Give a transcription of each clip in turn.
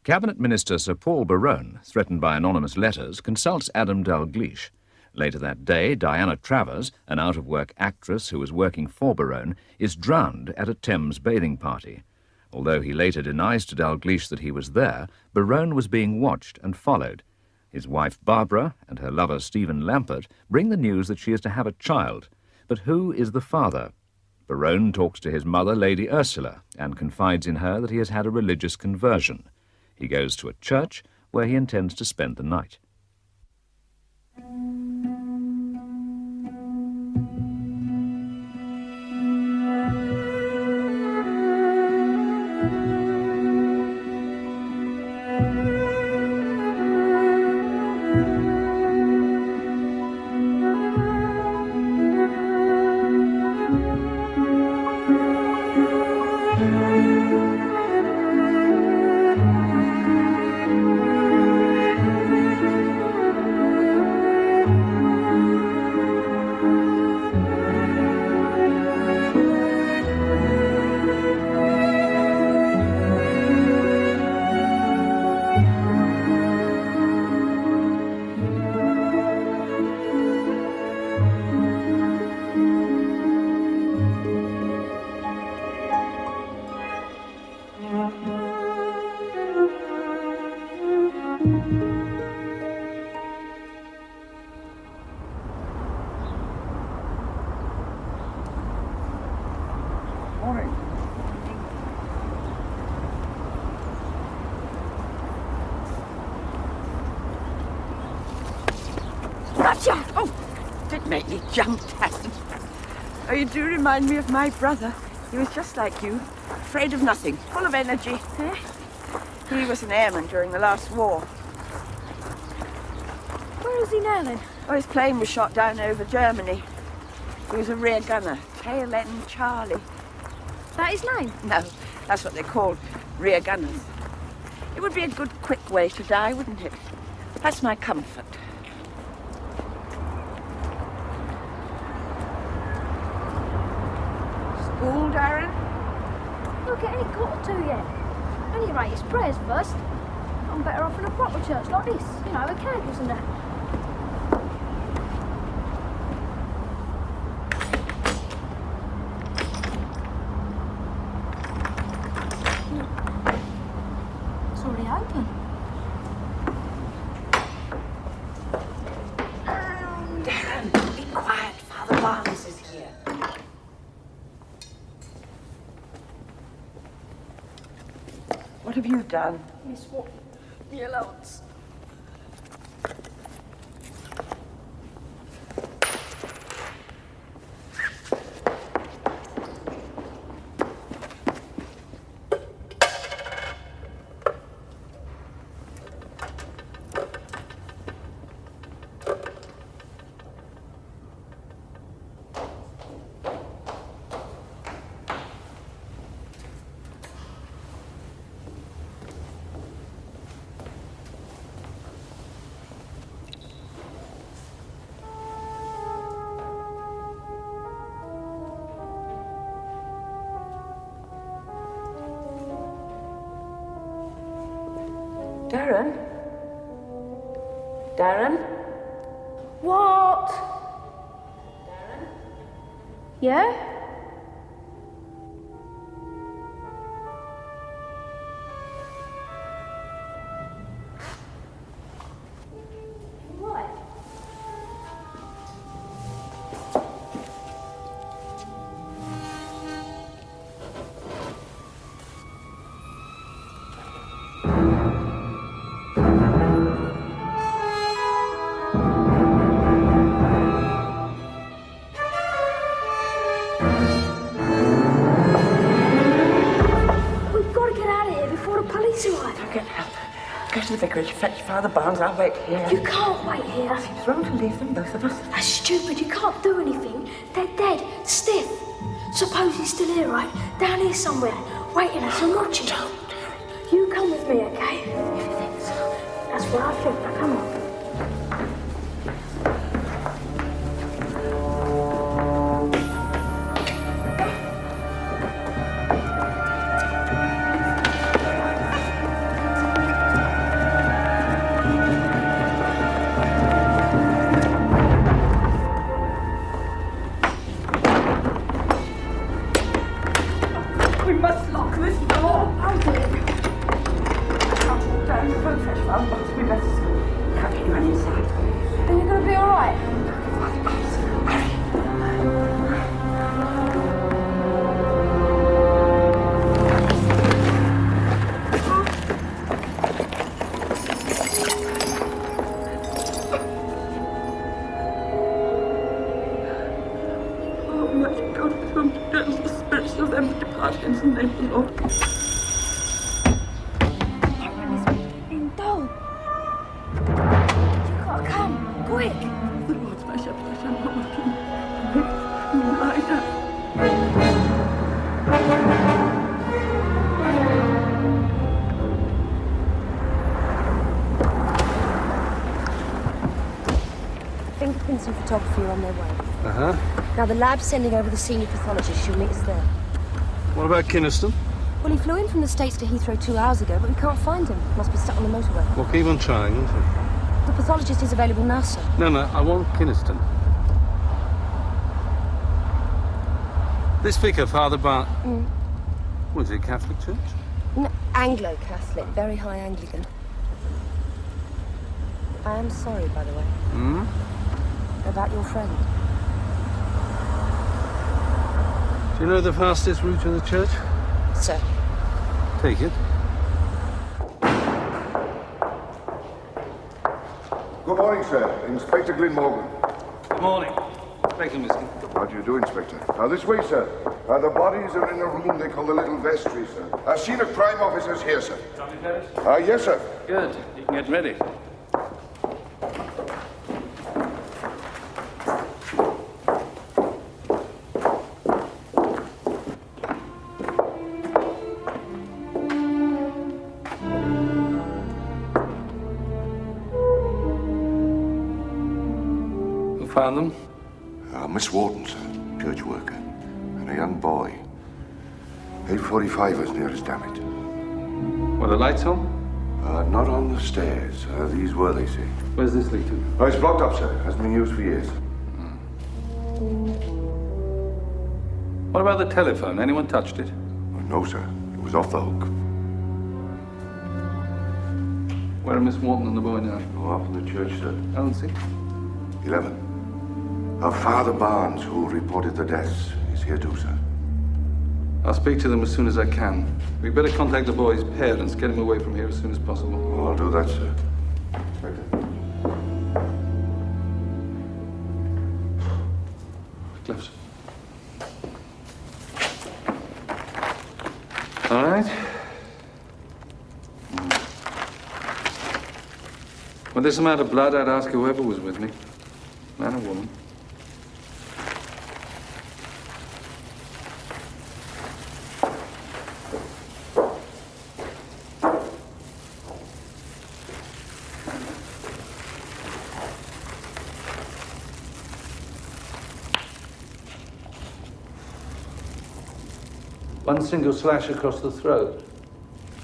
Cabinet Minister Sir Paul Barone, threatened by anonymous letters, consults Adam Dalgleish. Later that day, Diana Travers, an out-of-work actress who was working for Barone, is drowned at a Thames bathing party. Although he later denies to Dalgleish that he was there, Barone was being watched and followed. His wife Barbara and her lover Stephen Lampert bring the news that she is to have a child. But who is the father? Barone talks to his mother, Lady Ursula, and confides in her that he has had a religious conversion. He goes to a church where he intends to spend the night. Oh, did make me jump, Hassan. Oh, you do remind me of my brother. He was just like you, afraid of nothing, full of energy. Eh? He was an airman during the last war. Where is he now, then? Oh, his plane was shot down over Germany. He was a rear gunner, tail end Charlie. That his name? No, that's what they're called, rear gunners. It would be a good, quick way to die, wouldn't it? That's my comfort. School, Darren? Look, it ain't got to yet. Any rate, it's prayers first. I'm better off in a proper church like this, you know, with candles and that. It's already open. Darren, be quiet. Father Barnes is here. What have you done? Miss what? The allowance. Darren? Darren? What? Darren? Yeah? What? Go to the vicarage, fetch Father Barnes, I'll wait here. You can't wait here. Seems wrong to leave them, both of us. That's stupid, you can't do anything. They're dead, stiff. Suppose he's still here, right? Down here somewhere, waiting us and watching. You come with me, okay? You think so? That's what I think, now come on. We better can't get anyone inside. Are you going to be all right? Almighty God, whom dwells the spirits of them that depart in the name of the Lord. In dull. You gotta come, quick. The Lord's my shepherd, I shall not want him. Lie down. Fingerprints and photography are on their way. Uh-huh. Now, the lab's sending over the senior pathologist. She'll meet us there. What about Kynaston? Well, he flew in from the States to Heathrow 2 hours ago, but we can't find him. Must be stuck on the motorway. Well, keep on trying, won't you? The pathologist is available now, sir. No, I want Kynaston. This vicar, Father Bar... Was it Catholic Church? No, Anglo-Catholic, very high Anglican. I am sorry, by the way. About your friend. Do you know the fastest route to the church? Sir. Take it. Good morning, sir. Inspector Glyn Morgan. Good morning. Inspector Miskin. How do you do, Inspector? Now, this way, sir. The bodies are in a room they call the Little Vestry, sir. Senior crime officers here, sir. Johnny Ferris? Yes, sir. Good. You can get ready. Found them? Miss Wharton, sir. Church worker. And a young boy. 8:45 as near as damn it. Were the lights on? Not on the stairs. These were, they say. Where's this lead to? It's blocked up, sir. Hasn't been used for years. What about the telephone? Anyone touched it? No, sir. It was off the hook. Where are Miss Wharton and the boy now? Up in the church, sir. I don't see. 11. Father Barnes, who reported the deaths, is here too, sir. I'll speak to them as soon as I can. We'd better contact the boy's parents, get him away from here as soon as possible. I'll do that, sir. Inspector. Gloves. All right. With this amount of blood, I'd ask whoever was with me, man or woman. One single slash across the throat.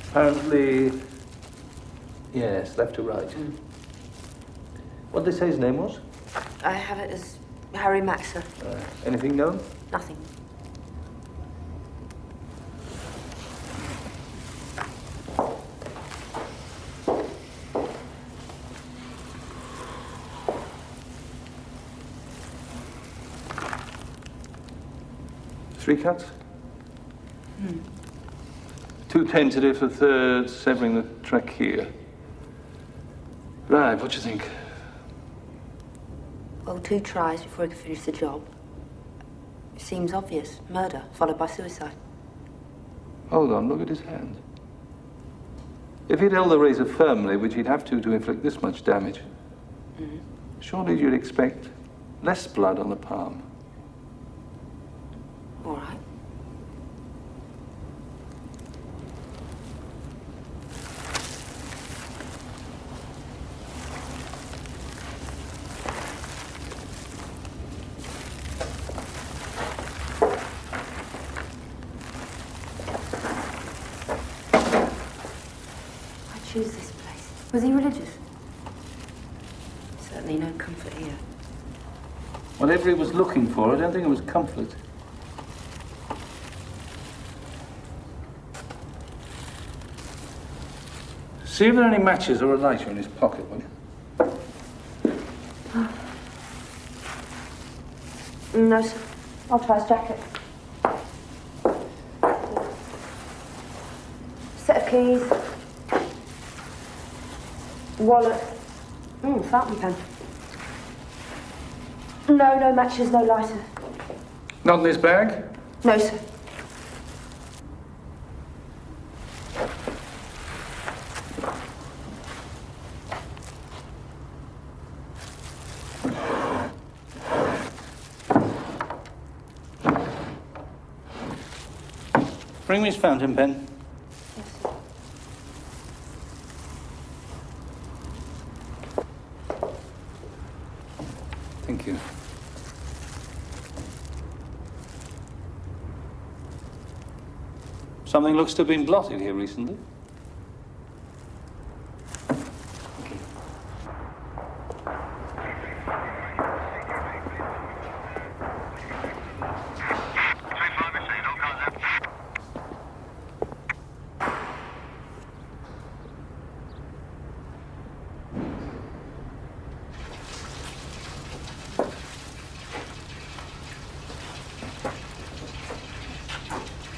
Apparently, yes, left to right. What did they say his name was? I have it as Harry Maxer. Anything known? Nothing. Three cuts? 2 tentative, the third severing the trachea. Right, what do you think? Well, 2 tries before he could finish the job. It seems obvious. Murder, followed by suicide. Hold on, look at his hand. If he'd held the razor firmly, which he'd have to inflict this much damage, surely you'd expect less blood on the palm. All right. Choose this place. Was he religious? Certainly no comfort here. Whatever he was looking for, I don't think it was comfort. See if there are any matches or a lighter in his pocket, will you? No, sir. I'll try his jacket. Set of keys. Wallet. Fountain pen. No matches, no lighter. Not in his bag? No, sir. Bring me his fountain pen. Yes, sir. Thank you. Something looks to have been blotted here recently.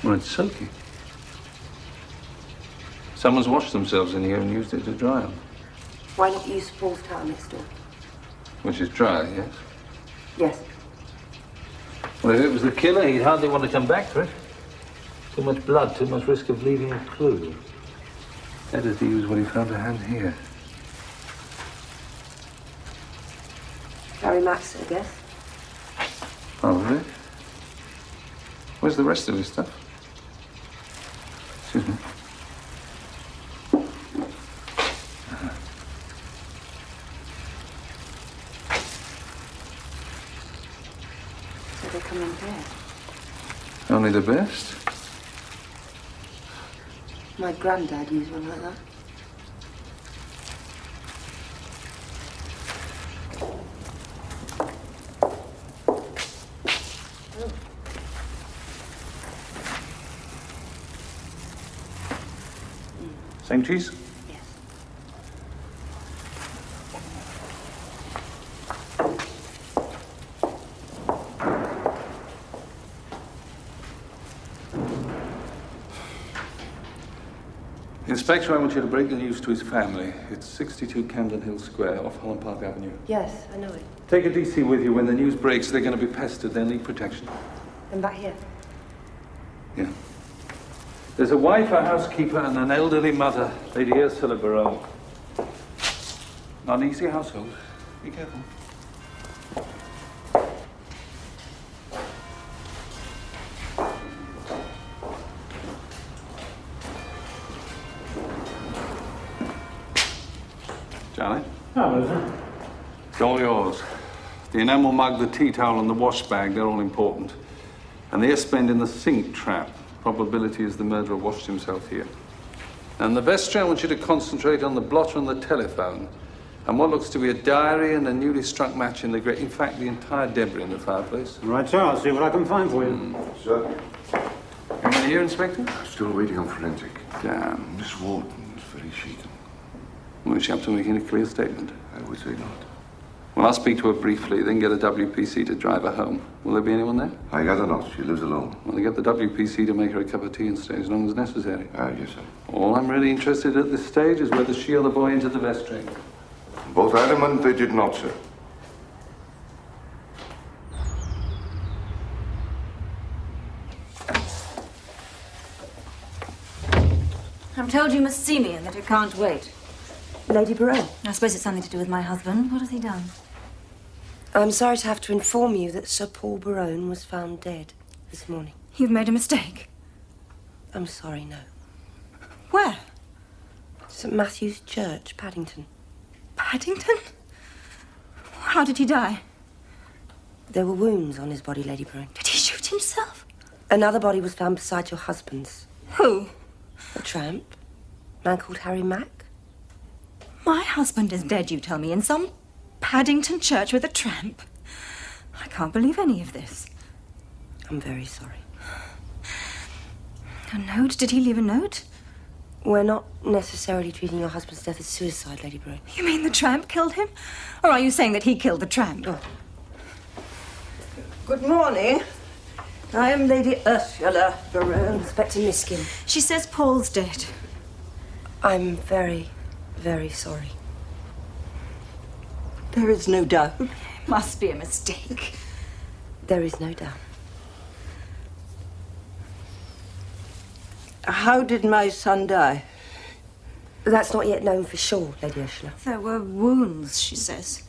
Well, it's silky. Someone's washed themselves in here and used it to dry on. Why not use Paul's towel next door? Which is dry, yes? Yes. Well, if it was the killer, he'd hardly want to come back for it. Too much blood, too much risk of leaving a clue. Better to use what he found to hand here. Harry Max, I guess. Probably. Where's the rest of his stuff? Excuse me. So they come in here. Only the best? My granddad used one like that. Same cheese? Yes. Inspector, I want you to break the news to his family. It's 62 Camden Hill Square off Holland Park Avenue. Yes, I know it. Take a DC with you. When the news breaks, they're going to be pestered. They'll need protection. And back here. Yeah. There's a wife, a housekeeper, and an elderly mother, Lady Ursula Barone. Not an easy household. Be careful. Charlie? Hello, sir. It's all yours. The enamel mug, the tea towel, and the wash bag, they're all important. And the S-bend in the sink trap. Probability is the murderer washed himself here. And the vestry, I want you to concentrate on the blotter and the telephone. And what looks to be a diary and a newly struck match in the grate. In fact, the entire debris in the fireplace. Right, sir. I'll see what I can find for you. Sir, Anyone here, Inspector? still waiting on forensic. Damn. Miss Wharton's very shaken. Well, she up to making a clear statement. I would say not. Well, I'll speak to her briefly, then get a WPC to drive her home. Will there be anyone there? I gather not. She lives alone. Well, get the WPC to make her a cup of tea and stay as long as necessary. Yes, sir. All I'm really interested at this stage is whether she or the boy entered the vestry. Both adamant they did not, sir. I'm told you must see me and that it can't wait. Lady Barone, I suppose it's something to do with my husband. What has he done? I'm sorry to have to inform you that Sir Paul Barone was found dead this morning. You've made a mistake. I'm sorry, no. Where? St. Matthew's Church, Paddington. Paddington? How did he die? There were wounds on his body, Lady Barone. Did he shoot himself? Another body was found beside your husband's. Who? A tramp. A man called Harry Mack. My husband is dead, you tell me, in some Paddington church with a tramp. I can't believe any of this. I'm very sorry. A note? Did he leave a note? We're not necessarily treating your husband's death as suicide, Lady Brune. You mean the tramp killed him? Or are you saying that he killed the tramp? Oh. Good morning. I am Lady Ursula Barone. Inspector Miskin. She says Paul's dead. I'm very, very sorry. There is no doubt. Must be a mistake. There is no doubt. How did my son die? That's not yet known for sure, Lady Ursula. There were wounds, she says.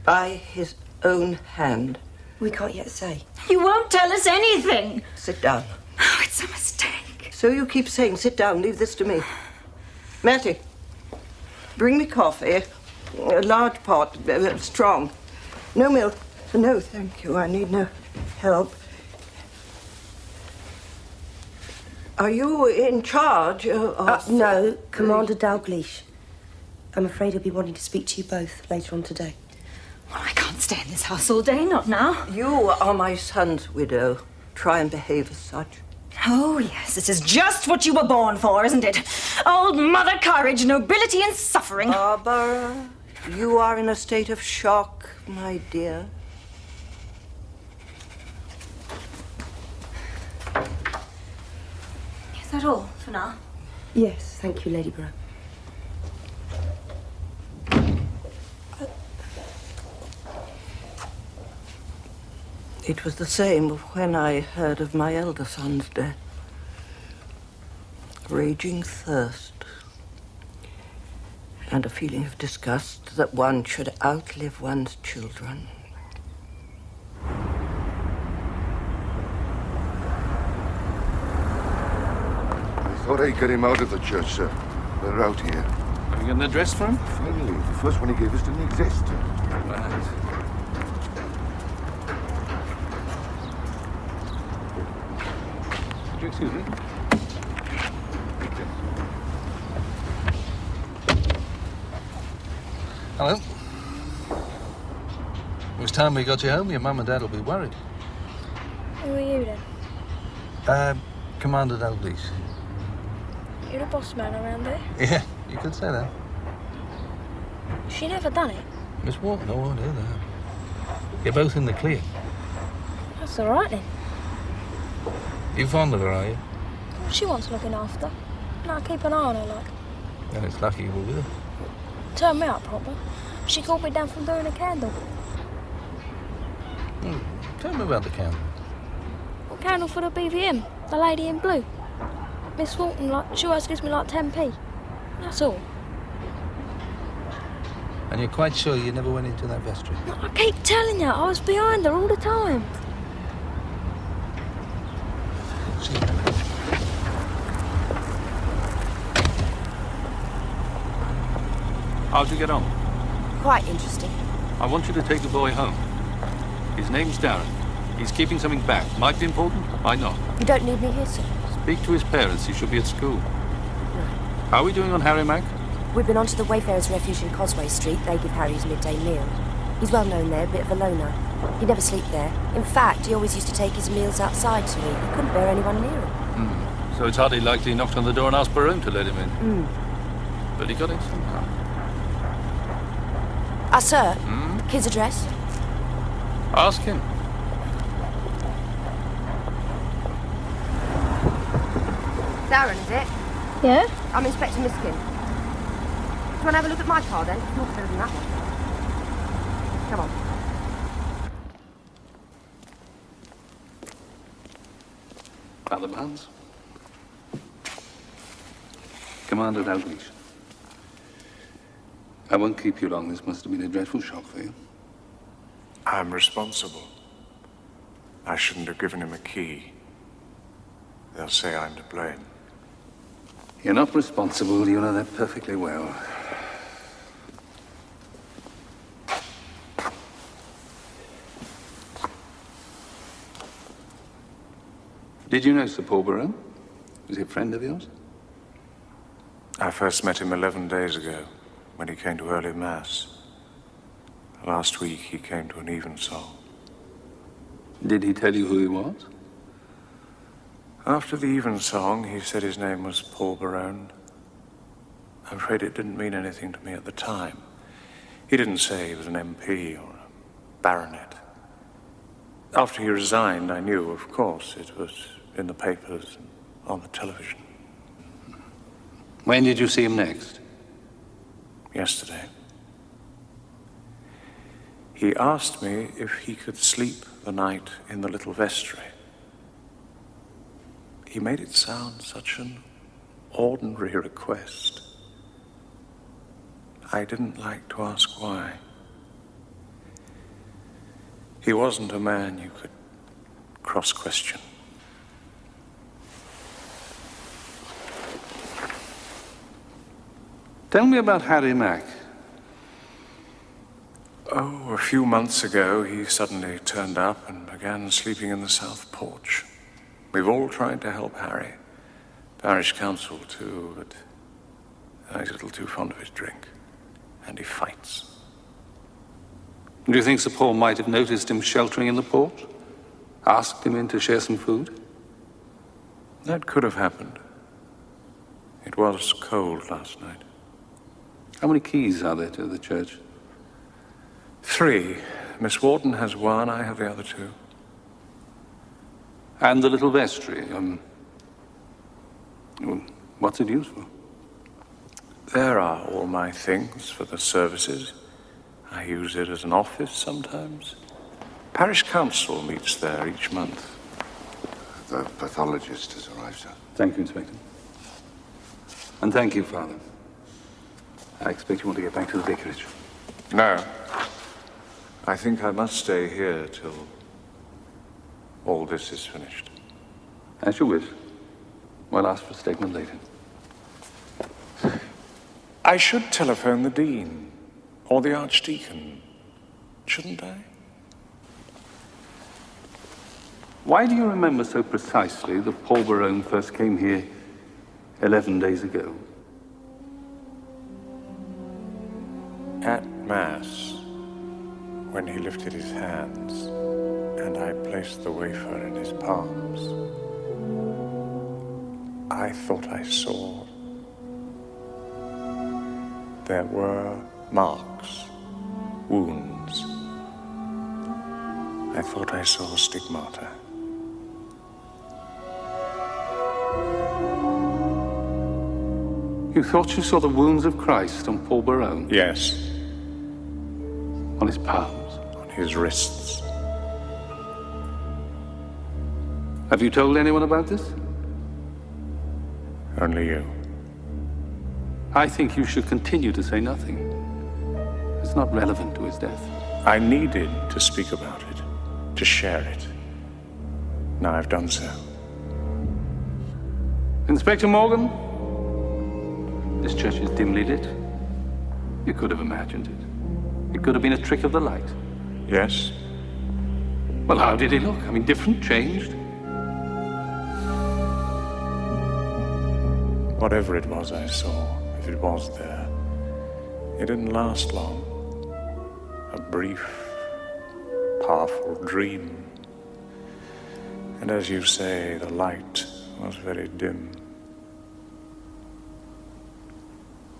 By his own hand. We can't yet say. You won't tell us anything. Sit down. Oh, it's a mistake. So you keep saying, sit down, leave this to me. Matty, bring me coffee. A large pot, strong. No milk. No, thank you. I need no help. Are you in charge of... No, Commander Dalgleish. I'm afraid he'll be wanting to speak to you both later on today. Well, I can't stay in this house all day, not now. You are my son's widow. Try and behave as such. Oh, yes, this is just what you were born for, isn't it? Old Mother Courage, nobility and suffering. Barbara, you are in a state of shock, my dear. Is that all for now? Yes, thank you, Lady Brune. It was the same when I heard of my elder son's death. Raging thirst. And a feeling of disgust that one should outlive one's children. I thought I'd get him out of the church, sir. They're out here. Have you got an address for him? Finally, the first one he gave us didn't exist. Right. Would you excuse me? Hello. It was time we got you home. Your mum and dad will be worried. Who are you then? Commander Dalgleish. You're the boss man around here. Yeah, you could say that. She never done it. Miss Wharton, no one did that. You're both in the clear. That's all right then. You fond of her, are you? She wants looking after. And I keep an eye on her like. Then it's lucky you were with her. Turned me out proper. She called me down from doing a candle. Tell me about the candle. A candle for the BVM, the lady in blue. Miss Wharton, she always gives me 10p. That's all. And you're quite sure you never went into that vestry? I keep telling you, I was behind her all the time. See you later. How'd you get on? Quite interesting. I want you to take the boy home. His name's Darren. He's keeping something back. Might be important, might not. You don't need me here, sir. Speak to his parents. He should be at school. How are we doing on Harry Mack? We've been on to the Wayfarers' Refuge in Causeway Street. They give Harry his midday meal. He's well known there, a bit of a loner. He'd never sleep there. In fact, he always used to take his meals outside to eat. He couldn't bear anyone near him. So it's hardly likely he knocked on the door and asked Barone to let him in. But he got in somehow. Sir, kid's address? Ask him. Darren, is it? Yeah? I'm Inspector Miskin. Do you want to have a look at my car, then? It's not better than that one. Come on. Other bands? Commander Dalgleish. I won't keep you long. This must have been a dreadful shock for you. I'm responsible. I shouldn't have given him a key. They'll say I'm to blame. You're not responsible. You know that perfectly well. Did you know Sir Paul Barone? Was he a friend of yours? I first met him 11 days ago, when he came to early mass. Last week, he came to an evensong. Did he tell you who he was? After the evensong, he said his name was Paul Barone, I'm afraid it didn't mean anything to me at the time. He didn't say he was an MP or a baronet. After he resigned, I knew, of course, it was in the papers and on the television. When did you see him next? Yesterday. He asked me if he could sleep the night in the little vestry. He made it sound such an ordinary request. I didn't like to ask why. He wasn't a man you could cross-question. Tell me about Harry Mack. Oh, a few months ago, he suddenly turned up and began sleeping in the south porch. We've all tried to help Harry. Parish council, too, but he's a little too fond of his drink. And he fights. Do you think Sir Paul might have noticed him sheltering in the porch? Asked him in to share some food? That could have happened. It was cold last night. How many keys are there to the church? 3. Miss Wharton has 1, I have the other 2. And the little vestry, what's it used for? There are all my things for the services. I use it as an office sometimes. Parish council meets there each month. The pathologist has arrived, sir. Thank you, Inspector. And thank you, Father. I expect you want to get back to the vicarage. No. I think I must stay here till all this is finished. As you wish. We'll ask for a statement later. I should telephone the Dean or the Archdeacon, shouldn't I? Why do you remember so precisely that Paul Barone first came here 11 days ago? At Mass, when he lifted his hands and I placed the wafer in his palms, I thought I saw. There were marks, wounds. I thought I saw stigmata. You thought you saw the wounds of Christ on Paul Barone? Yes. On his palms? On his wrists. Have you told anyone about this? Only you. I think you should continue to say nothing. It's not relevant to his death. I needed to speak about it, to share it. Now I've done so. Inspector Morgan, this church is dimly lit. You could have imagined it. It could have been a trick of the light. Yes? Well, how did he look? I mean, different, changed? Whatever it was I saw, if it was there, it didn't last long. A brief, powerful dream. And as you say, the light was very dim.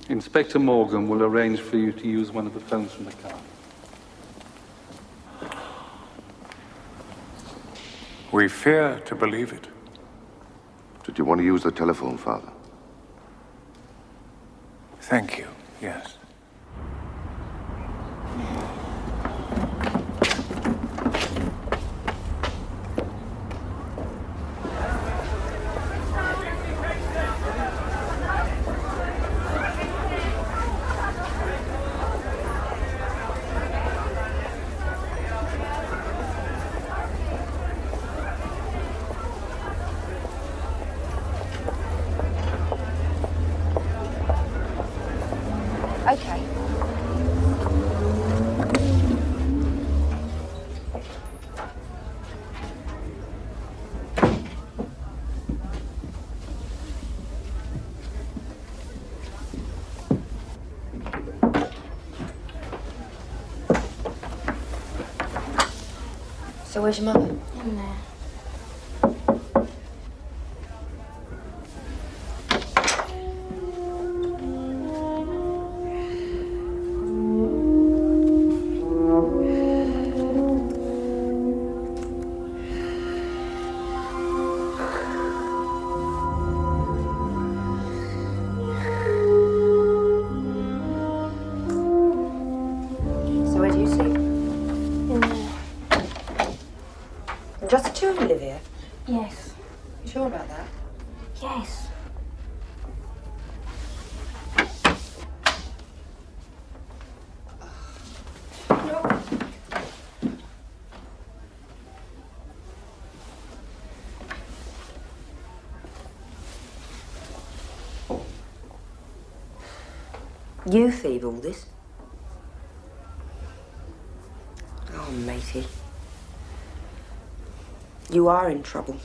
Inspector Morgan will arrange for you to use one of the phones from the car. We fear to believe it. Did you want to use the telephone, Father? Thank you, yes. Okay. So where's your mother? In there. just the two of you live here? Yes. You sure about that? Yes. You thieve all this? Oh, matey. You are in trouble.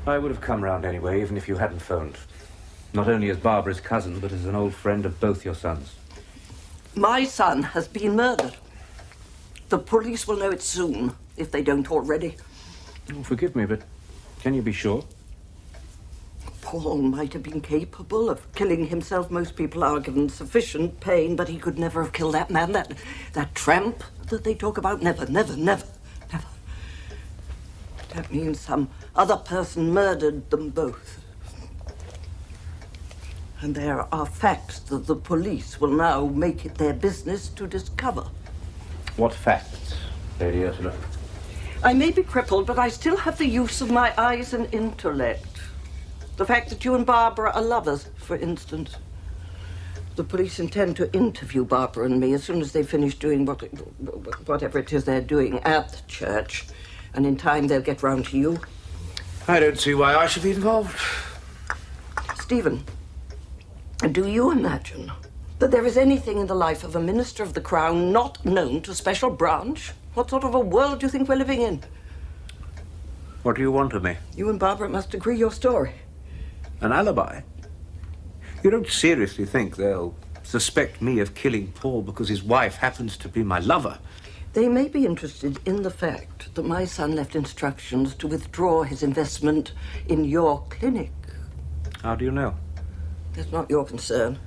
I would have come round anyway, even if you hadn't phoned. Not only as Barbara's cousin, but as an old friend of both your sons. My son has been murdered. The police will know it soon, if they don't already. Oh, forgive me, but can you be sure? Paul might have been capable of killing himself. Most people are given sufficient pain, but he could never have killed that man, that tramp that they talk about. Never, never, never, never. That means some other person murdered them both. And there are facts that the police will now make it their business to discover. What facts, Lady Ursula? I may be crippled, but I still have the use of my eyes and intellect. The fact that you and Barbara are lovers, for instance. The police intend to interview Barbara and me as soon as they finish doing whatever it is they're doing at the church. And in time, they'll get round to you. I don't see why I should be involved. Stephen, do you imagine that there is anything in the life of a minister of the Crown not known to Special Branch? What sort of a world do you think we're living in? What do you want of me? You and Barbara must agree your story. An alibi? You don't seriously think they'll suspect me of killing Paul because his wife happens to be my lover? They may be interested in the fact that my son left instructions to withdraw his investment in your clinic. How do you know? That's not your concern.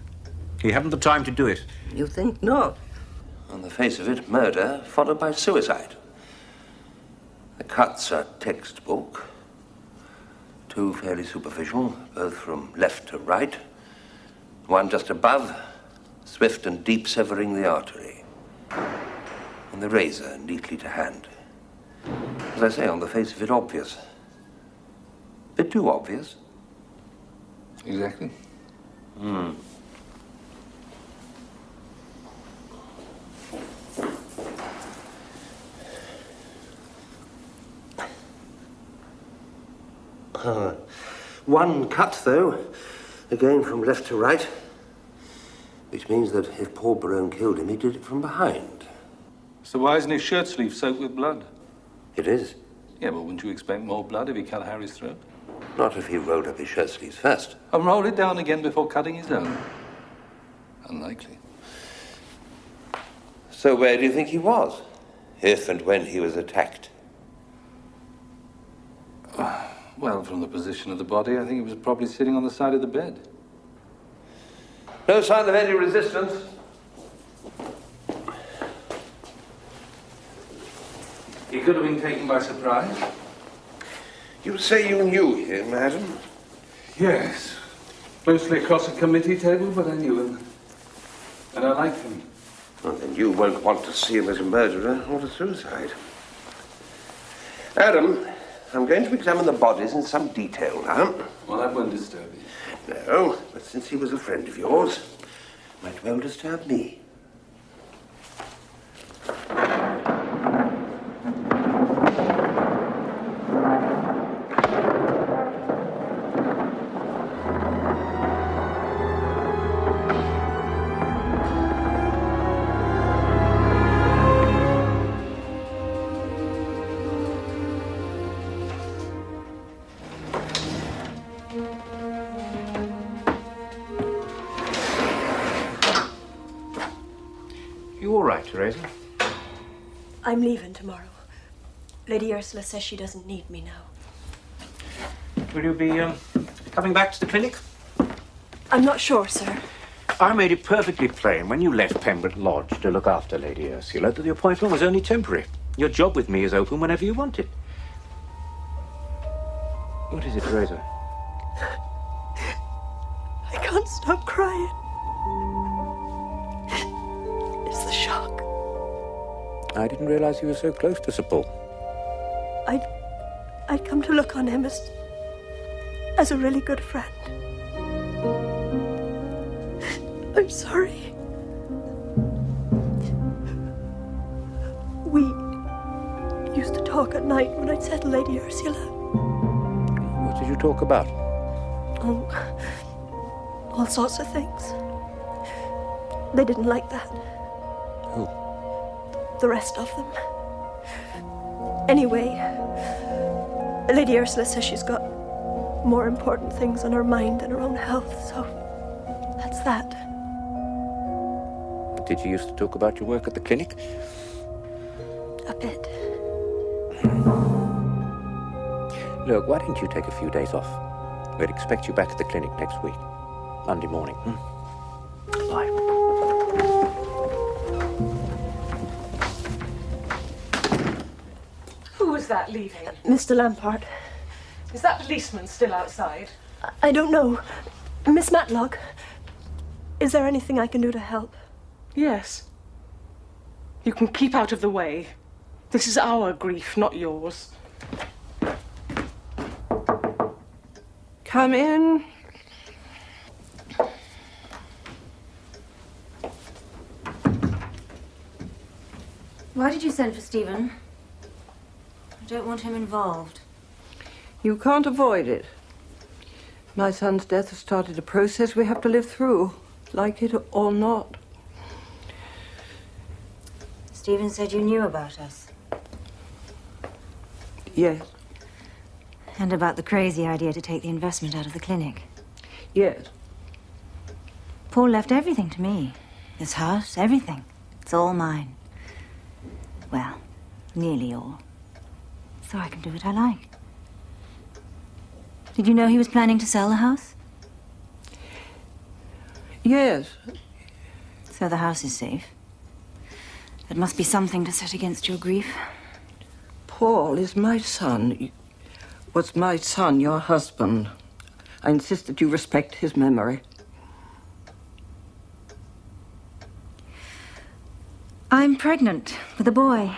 He hadn't the time to do it. You think not? On the face of it, murder followed by suicide. The cuts are textbook. Two fairly superficial, both from left to right. One just above, swift and deep, severing the artery. And the razor neatly to hand. As I say, on the face of it, obvious. Bit too obvious. Exactly. One cut, though, again from left to right, which means that if Paul Barone killed him, he did it from behind. So why isn't his shirt sleeve soaked with blood? It is. Yeah, but wouldn't you expect more blood if he cut Harry's throat? Not if he rolled up his shirt sleeves first. And roll it down again before cutting his own. Unlikely. So where do you think he was, if and when he was attacked? Well, from the position of the body, I think he was probably sitting on the side of the bed. No sign of any resistance. He could have been taken by surprise. You say you knew him, madam? Yes. Mostly across a committee table, but I knew him. And I liked him. Well, then you won't want to see him as a murderer or a suicide. Adam, I'm going to examine the bodies in some detail now. Well, that won't disturb you. No, but since he was a friend of yours, might well disturb me. You all right, Teresa? I'm leaving tomorrow. Lady Ursula says she doesn't need me now. Will you be coming back to the clinic? I'm not sure, sir. I made it perfectly plain when you left Pembroke Lodge to look after Lady Ursula that the appointment was only temporary. Your job with me is open whenever you want it. What is it, Teresa? I can't stop crying. It's the shock. I didn't realize you were so close to Sir Paul. I'd come to look on him as a really good friend. I'm sorry. We used to talk at night when I'd settle Lady Ursula. What did you talk about? Oh, all sorts of things. They didn't like that. Who? The rest of them. Anyway, Lady Ursula says she's got more important things on her mind than her own health, so that's that. Did you used to talk about your work at the clinic? A bit. Look, why don't you take a few days off? We'd expect you back at the clinic next week. Monday morning. Bye. Who is that leaving? Mr. Lampard. Is that policeman still outside? I don't know. Miss Matlock, is there anything I can do to help? Yes. You can keep out of the way. This is our grief, not yours. Come in. Why did you send for Stephen? I don't want him involved. You can't avoid it. My son's death has started a process we have to live through, like it or not. Stephen said you knew about us. Yes. And about the crazy idea to take the investment out of the clinic. Yes. Paul left everything to me. This house, everything. It's all mine. Well, nearly all. So I can do what I like. Did you know he was planning to sell the house? Yes. So the house is safe. It must be something to set against your grief. Paul is my son. Was my son your husband? I insist that you respect his memory. I'm pregnant with a boy.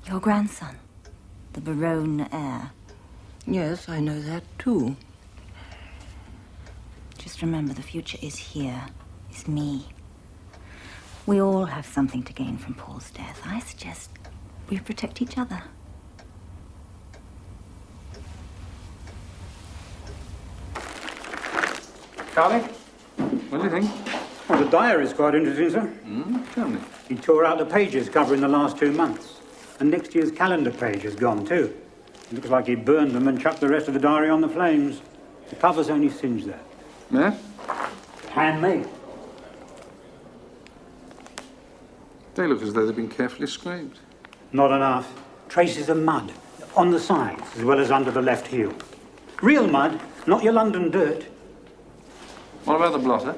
Your grandson. The Barone heir. Yes, I know that too. Just remember, the future is here. It's me. We all have something to gain from Paul's death. I suggest we protect each other. Charlie, what do you think? Well, the diary's quite interesting, sir. Tell me. He tore out the pages covering the last 2 months. And next year's calendar page is gone, too. It looks like he burned them and chucked the rest of the diary on the flames. The cover's only singed there. Yeah? Handmade. They look as though they've been carefully scraped. Not enough. Traces of mud on the sides as well as under the left heel. Real mud, not your London dirt. What about the blotter?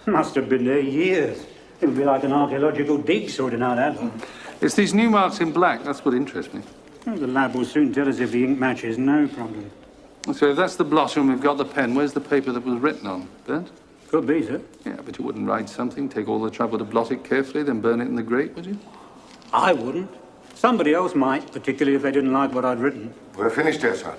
Must have been there years. It would be like an archaeological dig sorting out that one. It's these new marks in black. That's what interests me. Well, the lab will soon tell us if the ink matches. No problem. So if that's the blotter and we've got the pen, where's the paper that was written on? Burnt? Could be, sir. Yeah, but you wouldn't write something, take all the trouble to blot it carefully, then burn it in the grate, would you? I wouldn't. Somebody else might, particularly if they didn't like what I'd written. We're finished here, sir.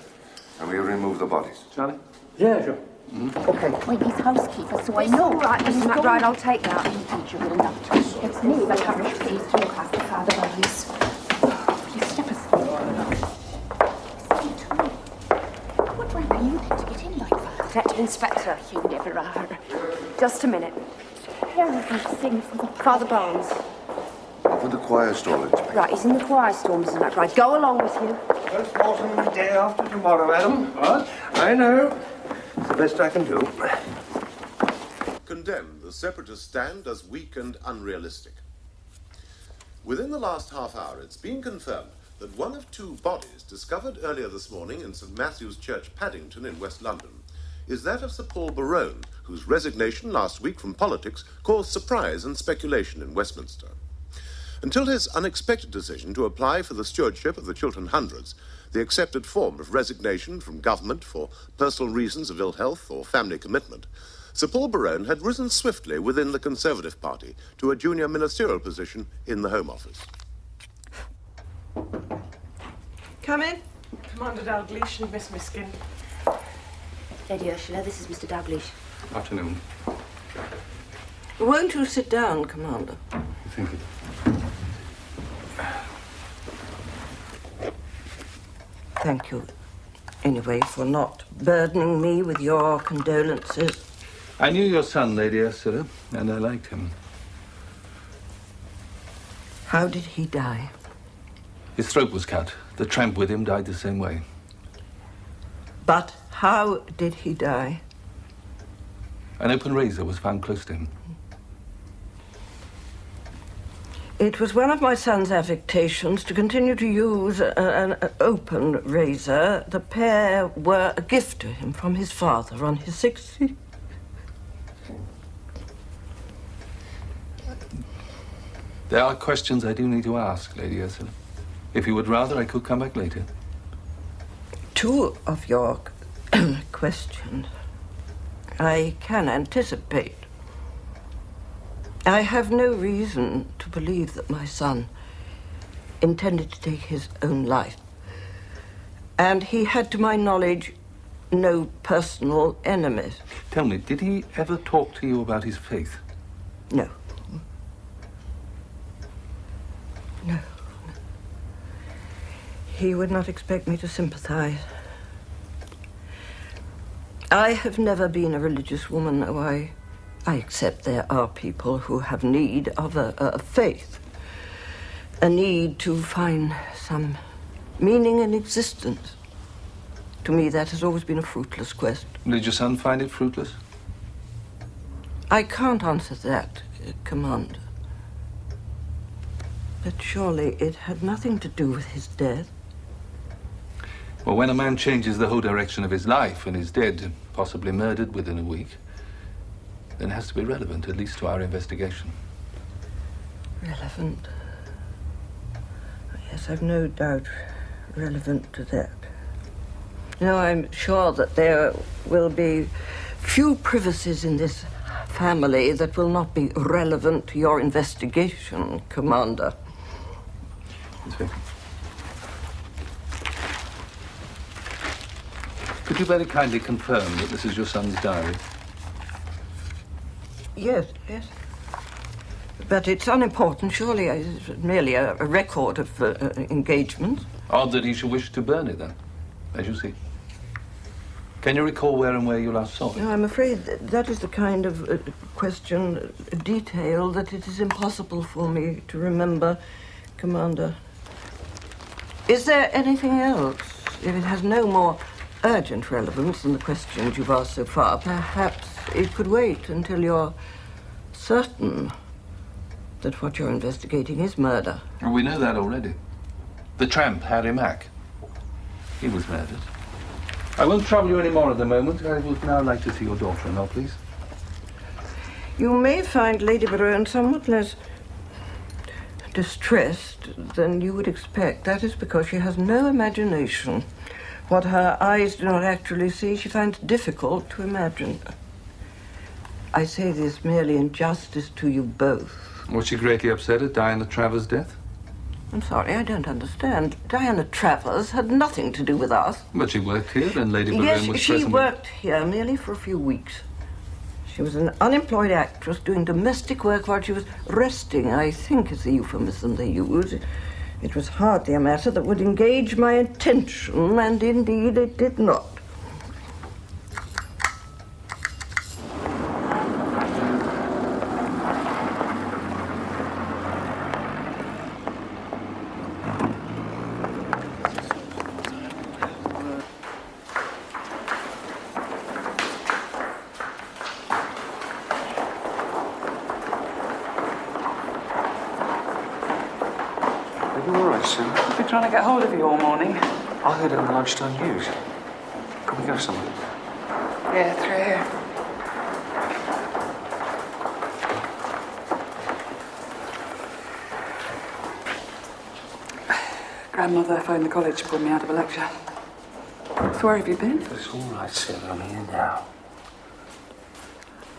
And we'll remove the bodies. Charlie? Yeah, sure. Okay. Wait, he's housekeeper, so I know. All right, Mrs. McBride, I'll take that. You're good enough to. It's me, the parish priest, to look after Father Burns. Please step aside. What way were you meant to get in like that? Detective Inspector. You never are. Just a minute. Terribly sing for the Father Barnes. Up in the choir stall, Inspector. Right, he's in the choir stall, Mrs. McBride. Go along with you. Postmortem the day after tomorrow, madam. What? I know. It's the best I can do. Condemn the separatist stand as weak and unrealistic. Within the last half hour, it's been confirmed that one of 2 bodies discovered earlier this morning in St. Matthew's Church, Paddington, in West London, is that of Sir Paul Barone, whose resignation last week from politics caused surprise and speculation in Westminster. Until his unexpected decision to apply for the stewardship of the Chiltern Hundreds, the accepted form of resignation from government for personal reasons of ill health or family commitment, Sir Paul Barone had risen swiftly within the Conservative Party to a junior ministerial position in the Home Office. Come in. Commander Dalgleish and Miss Miskin. Lady Ursula, this is Mr. Dalgleish. Afternoon. Won't you sit down, Commander? Thank you. Thank you, anyway, for not burdening me with your condolences. I knew your son, Lady Ursula, and I liked him. How did he die? His throat was cut. The tramp with him died the same way. But how did he die? An open razor was found close to him. It was one of my son's affectations to continue to use an open razor. The pair were a gift to him from his father on his 60th. There are questions I do need to ask, Lady Ursula. If you would rather, I could come back later. Two of your questions I can anticipate. I have no reason to believe that my son intended to take his own life. And he had, to my knowledge, no personal enemies. Tell me, did he ever talk to you about his faith? No. No. He would not expect me to sympathize. I have never been a religious woman, though I accept there are people who have need of a faith, a need to find some meaning in existence. To me, that has always been a fruitless quest. Did your son find it fruitless? I can't answer that, Commander. But surely it had nothing to do with his death. Well, when a man changes the whole direction of his life and is dead, possibly murdered within a week, then it has to be relevant, at least to our investigation. Relevant? Yes, I've no doubt relevant to that. No, I'm sure that there will be few privacies in this family that will not be relevant to your investigation, Commander. Yes, could you very kindly confirm that this is your son's diary? Yes, yes. But it's unimportant, surely. It's merely a record of engagements. Odd that he should wish to burn it, then, as you see. Can you recall where and where you last saw it? No, I'm afraid that is the kind of question, detail, that it is impossible for me to remember, Commander. Is there anything else? If it has no more urgent relevance than the questions you've asked so far, perhaps it could wait until you're certain that what you're investigating is murder. Well, we know that already. The tramp, Harry Mack. He was murdered. I won't trouble you any more at the moment. I would now like to see your daughter-in-law, please. You may find Lady Barone somewhat less distressed than you would expect. That is because she has no imagination. What her eyes do not actually see, she finds difficult to imagine. I say this merely in justice to you both. Was she greatly upset at Diana Travers' death? I'm sorry, I don't understand. Diana Travers had nothing to do with us. But she worked here, and Lady Barone was present. Yes, she worked here merely for a few weeks. She was an unemployed actress doing domestic work while she was resting, I think is the euphemism they use. It was hardly a matter that would engage my attention, and indeed it did not. I've been trying to get hold of you all morning. I heard it on lunchtime news. Can we go somewhere? Yeah, through here. Grandmother phoned the college to pull me out of a lecture. So where have you been? It's all right, Sarah. I'm here now.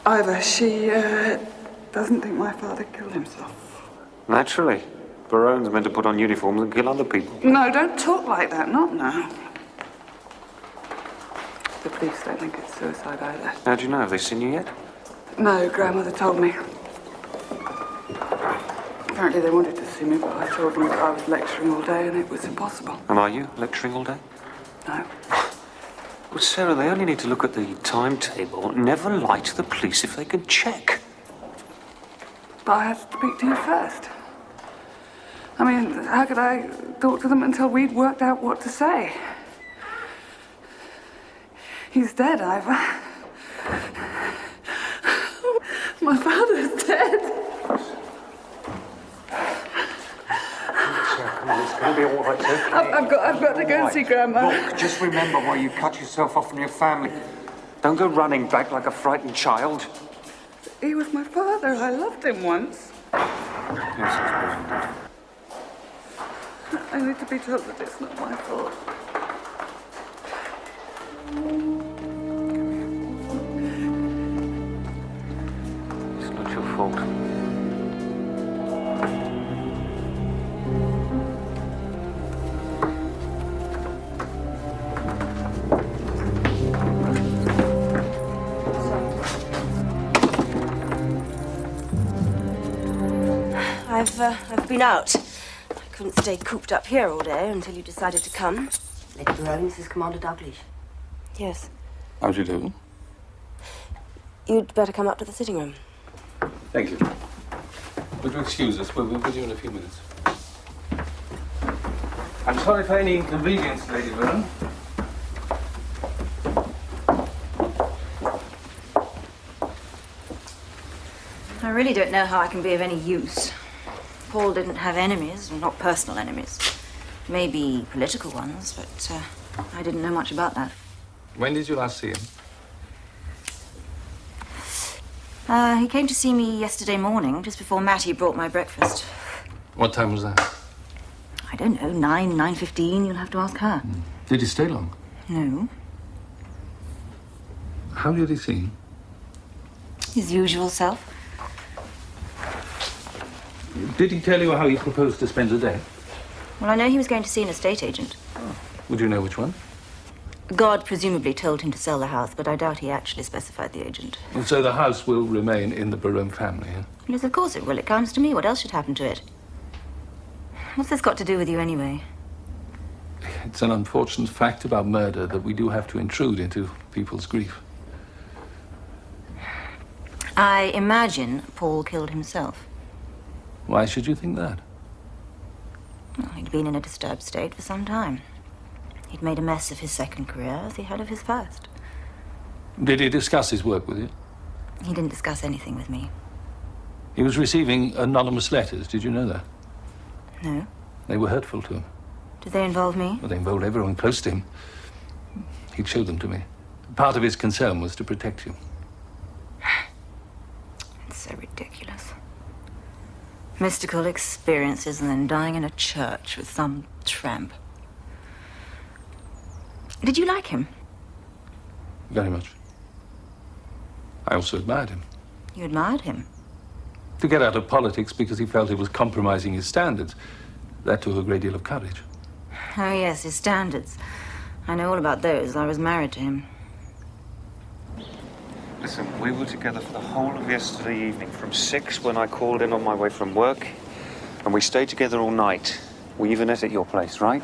Ivor, she doesn't think my father killed himself. Naturally. Barone's meant to put on uniforms and kill other people. No, don't talk like that, not now. The police don't think it's suicide either. How do you know? Have they seen you yet? No, Grandmother told me. Apparently they wanted to see me, but I told them that I was lecturing all day and it was impossible. And are you lecturing all day? No. Well, Sarah, they only need to look at the timetable. Never lie to the police if they can check. But I had to speak to you first. I mean, how could I talk to them until we'd worked out what to say? He's dead, Ivor. My father's dead. Sarah, come on, it's going to be all right. It's okay. I've got to go and see Grandma. Look, just remember why you cut yourself off from your family. Don't go running back like a frightened child. He was my father. I loved him once. Yes, it's I need to be told that it's not my fault. It's not your fault. I've been out. I couldn't stay cooped up here all day until you decided to come. Lady Barone, this is Commander Dalglish. Yes. How do you do? You'd better come up to the sitting room. Thank you. Would you excuse us? We'll be with you in a few minutes. I'm sorry for any inconvenience, Lady Barone. I really don't know how I can be of any use. Paul didn't have enemies, not personal enemies. Maybe political ones, but I didn't know much about that. When did you last see him? He came to see me yesterday morning, just before Mattie brought my breakfast. What time was that? I don't know, 9:15. You'll have to ask her. Did he stay long? No. How did he seem? His usual self. Did he tell you how he proposed to spend the day? Well, I know he was going to see an estate agent. Would you know which one? God presumably told him to sell the house, but I doubt he actually specified the agent. And so the house will remain in the Barone family, eh? Yes, of course it will. It comes to me. What else should happen to it? What's this got to do with you anyway? It's an unfortunate fact about murder that we do have to intrude into people's grief. I imagine Paul killed himself. Why should you think that? Well, he'd been in a disturbed state for some time. He'd made a mess of his second career as he had of his first. Did he discuss his work with you? He didn't discuss anything with me. He was receiving anonymous letters. Did you know that? No. They were hurtful to him. Did they involve me? Well, they involved everyone close to him. He'd showed them to me. Part of his concern was to protect you. It's so ridiculous. Mystical experiences and then dying in a church with some tramp. Did you like him? Very much. I also admired him. You admired him? To get out of politics because he felt he was compromising his standards. That took a great deal of courage. Oh, yes, his standards. I know all about those. I was married to him. Listen, we were together for the whole of yesterday evening, from 6 when I called in on my way from work, and we stayed together all night. We even ate at your place, right?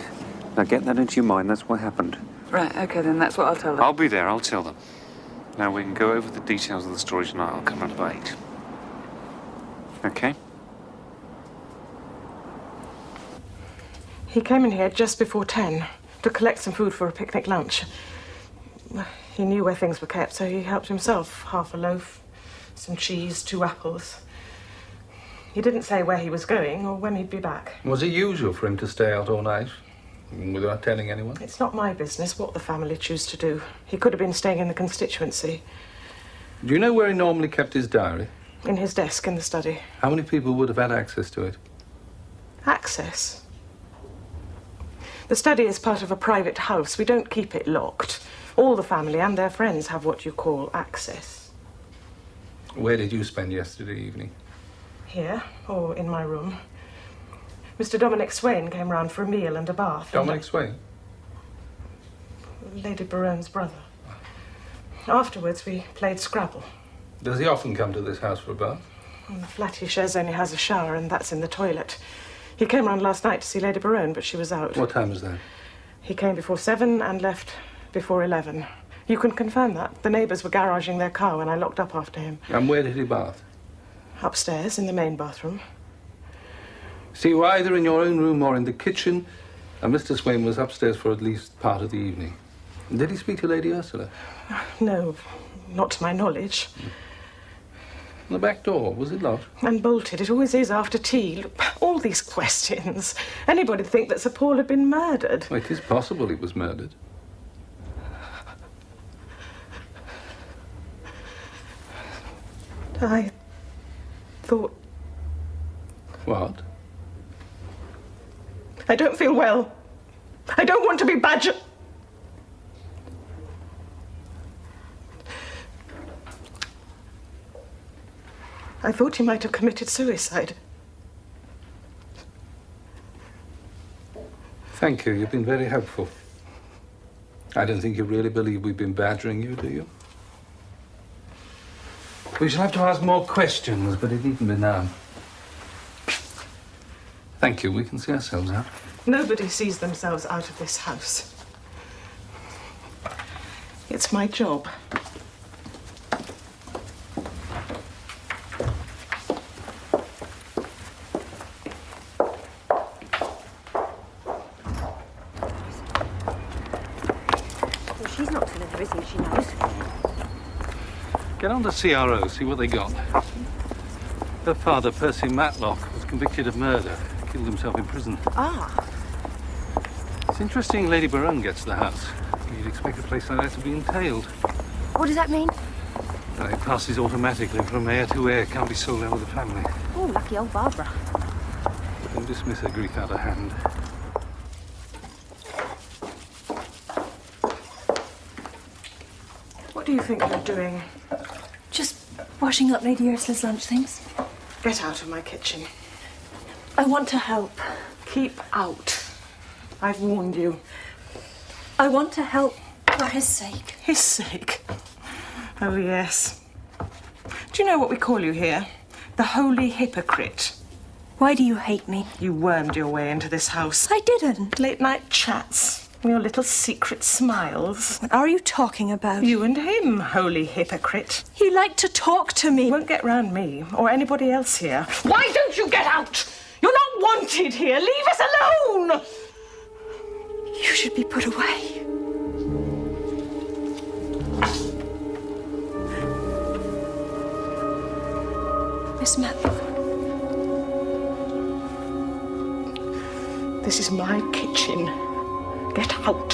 Now get that into your mind, that's what happened. Right, okay, then that's what I'll tell them. I'll be there, I'll tell them. Now we can go over the details of the story tonight. I'll come around about 8. Okay? He came in here just before 10 to collect some food for a picnic lunch. He knew where things were kept, so he helped himself. Half a loaf, some cheese, 2 apples. He didn't say where he was going or when he'd be back. Was it usual for him to stay out all night? Without telling anyone? It's not my business what the family choose to do. He could have been staying in the constituency. Do you know where he normally kept his diary? In his desk in the study. How many people would have had access to it? Access? The study is part of a private house. We don't keep it locked. All the family and their friends have what you call access. Where did you spend yesterday evening? Here, or in my room. Mr. Dominic Swain came round for a meal and a bath. Dominic Swain? Lady Barone's brother. Afterwards, we played Scrabble. Does he often come to this house for a bath? And the flat he shares only has a shower, and that's in the toilet. He came round last night to see Lady Barone, but she was out. What time was that? He came before 7 and left before 11. You can confirm that. The neighbours were garaging their car when I locked up after him. And where did he bath? Upstairs, in the main bathroom. So you were either in your own room or in the kitchen, and Mr. Swain was upstairs for at least part of the evening. Did he speak to Lady Ursula? No, not to my knowledge. The back door, was it locked? And bolted. It always is after tea. Look, all these questions. Anybody'd think that Sir Paul had been murdered. Well, it is possible he was murdered. I thought... What? I don't feel well. I don't want to be badgered. I thought he might have committed suicide. Thank you. You've been very helpful. I don't think you really believe we've been badgering you, do you? We shall have to ask more questions, but it needn't be now. Thank you. We can see ourselves out. Nobody sees themselves out of this house. It's my job. Well, she's not telling her, is he? She knows. Get on to CRO, see what they got. Her father, Percy Matlock, was convicted of murder. Killed himself in prison. Ah. It's interesting Lady Barone gets the house. You'd expect a place like that to be entailed. What does that mean? It passes automatically from heir to heir. Can't be sold out of the family. Oh, lucky old Barbara. Don't dismiss her grief out of hand. What do you think you're doing? Just washing up Lady Ursula's lunch things. Get out of my kitchen. I want to help. Keep out. I've warned you. I want to help for his sake. His sake? Oh, yes. Do you know what we call you here? The holy hypocrite. Why do you hate me? You wormed your way into this house. I didn't. Late night chats. Your little secret smiles. What are you talking about? You and him, holy hypocrite. He liked to talk to me. Won't get round me or anybody else here. Why don't you get out? You're not wanted here. Leave us alone. You should be put away. Miss Matlock. This is my kitchen. Get out.